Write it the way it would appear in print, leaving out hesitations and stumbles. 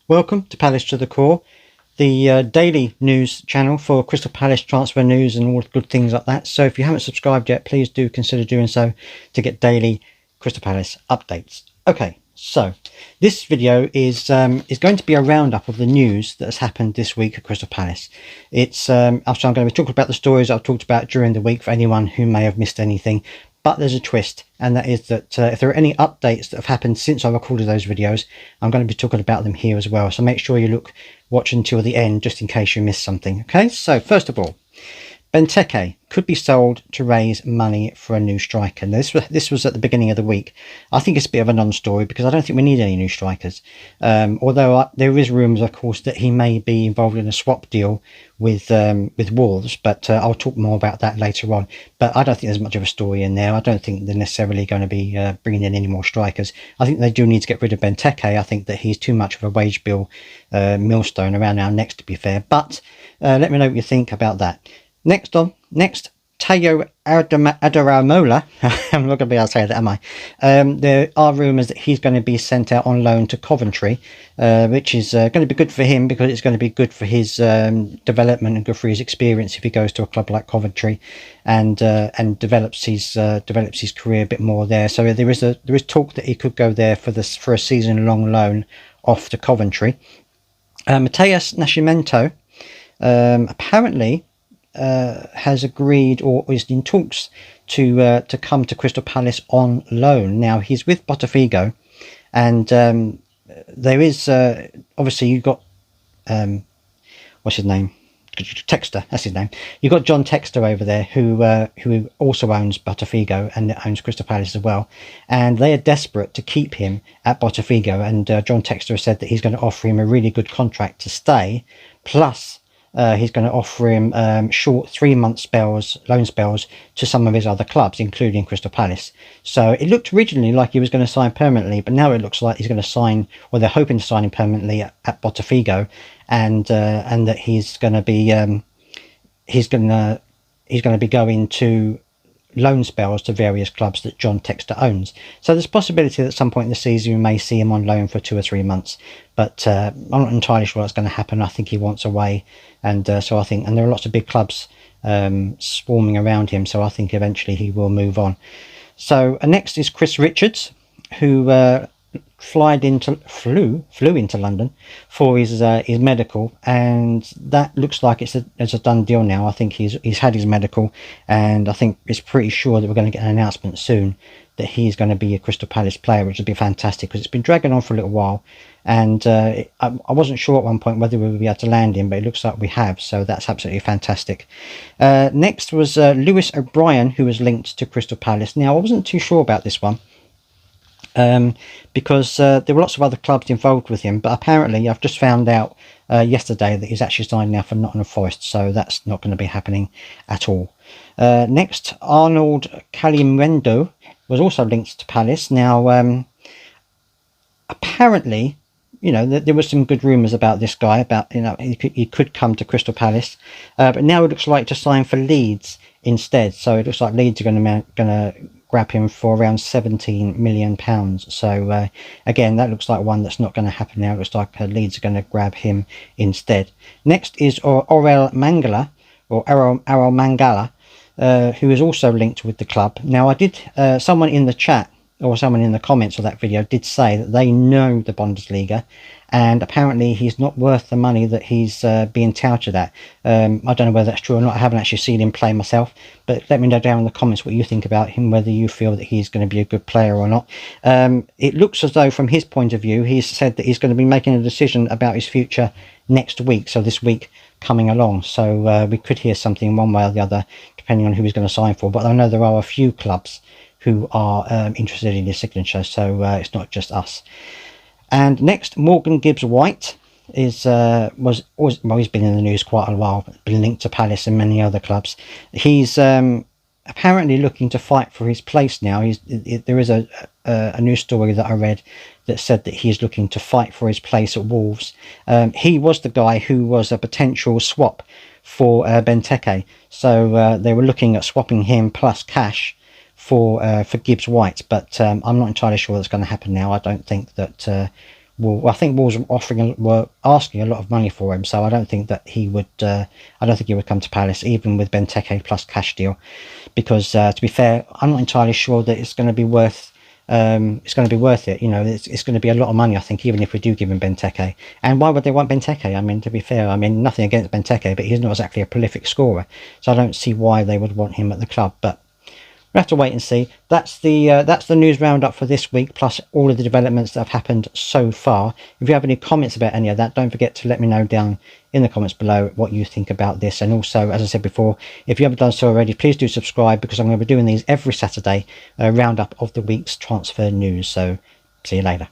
Welcome to Palace to the Core, the daily news channel for Crystal Palace transfer news and all good things like that. So if you haven't subscribed yet, please do consider doing so to get daily Crystal Palace updates. Okay, so this video is going to be a roundup of the news that has happened this week at Crystal Palace. It's I'm going to be talking about the stories I've talked about during the week for anyone who may have missed anything. But there's a twist, and that is that if there are any updates that have happened since I recorded those videos, I'm going to be talking about them here as well. So make sure you watch until the end, just in case you missed something. Okay, so first of all, Benteke could be sold to raise money for a new striker. Now, this was at the beginning of the week. I think it's a bit of a non-story because I don't think we need any new strikers. Although there is rumours, of course, that he may be involved in a swap deal with Wolves, but I'll talk more about that later on. But I don't think there's much of a story in there. I don't think they're necessarily going to be bringing in any more strikers. I think they do need to get rid of Benteke. I think that he's too much of a wage bill millstone around our necks, to be fair. But let me know what you think about that. Next, Matheus Adaramola. I'm not going to be able to say that, am I? There are rumours that he's going to be sent out on loan to Coventry, which is going to be good for him because it's going to be good for his development and good for his experience if he goes to a club like Coventry and develops his career a bit more there. So there is talk that he could go there for a season-long loan off to Coventry. Matheus Nascimento apparently has agreed or is in talks to come to Crystal Palace on loan. Now he's with Botafogo, and there is obviously you've got what's his name? Textor, that's his name. You've got John Textor over there who also owns Botafogo and owns Crystal Palace as well, and they are desperate to keep him at Botafogo. And John Textor said that he's going to offer him a really good contract to stay, plus he's going to offer him short 3-month loan spells to some of his other clubs, including Crystal Palace. So it looked originally like he was going to sign permanently, but now it looks like he's going to sign, or they're hoping to sign him permanently at Botafogo, and that he's going to be going to loan spells to various clubs that John Textor owns. So there's a possibility that at some point in the season we may see him on loan for 2 or 3 months, but I'm not entirely sure what's going to happen. I think he wants away, and so I think, and there are lots of big clubs swarming around him, so I think eventually he will move on. So next is Chris Richards, who flew into London for his medical, and that looks like it's a done deal now. I think he's had his medical, and I think it's pretty sure that we're going to get an announcement soon that he's going to be a Crystal Palace player, which would be fantastic because it's been dragging on for a little while, and I wasn't sure at one point whether we would be able to land him, but it looks like we have, so that's absolutely fantastic. Next was Lewis O'Brien, who was linked to Crystal Palace. Now I wasn't too sure about this one, because there were lots of other clubs involved with him, but apparently I've just found out yesterday that he's actually signed now for Nottingham Forest, so that's not going to be happening at all. Next, Arnold Calimendo was also linked to Palace. Now apparently, there were some good rumours about this guy, about he could come to Crystal Palace, but now it looks like to sign for Leeds instead. So it looks like Leeds are going to grab him for around £17 million. So again, that looks like one that's not going to happen now. It looks like Leeds are going to grab him instead. Next is Orel Mangala, who is also linked with the club. Now I did, someone in the chat or someone in the comments of that video did say that they know the Bundesliga, and apparently he's not worth the money that he's being touted at. I don't know whether that's true or not. I haven't actually seen him play myself, but let me know down in the comments what you think about him, whether you feel that he's going to be a good player or not. It looks as though from his point of view, he's said that he's going to be making a decision about his future next week, so this week coming along. So we could hear something one way or the other depending on who he's going to sign for, but I know there are a few clubs who are interested in his signature, so it's not just us. And next, Morgan Gibbs-White he's been in the news quite a while, been linked to Palace and many other clubs. He's apparently looking to fight for his place now. There is a news story that I read that said that he's looking to fight for his place at Wolves. He was the guy who was a potential swap for Benteke, so they were looking at swapping him plus cash for Gibbs-White, but I'm not entirely sure that's going to happen now. I don't think that I think Wolves were asking a lot of money for him, so I don't think that he would. I don't think he would come to Palace, even with Benteke plus cash deal, because to be fair, I'm not entirely sure that it's going to be worth. It's going to be worth it. You know, it's going to be a lot of money, I think, even if we do give him Benteke. And why would they want Benteke? I mean, to be fair, I mean, nothing against Benteke, but he's not exactly a prolific scorer, so I don't see why they would want him at the club. But we'll have to wait and see. That's the news roundup for this week, plus all of the developments that have happened so far. If you have any comments about any of that, don't forget to let me know down in the comments below what you think about this. And also, as I said before, if you haven't done so already, please do subscribe, because I'm going to be doing these every Saturday, a roundup of the week's transfer news. So see you later.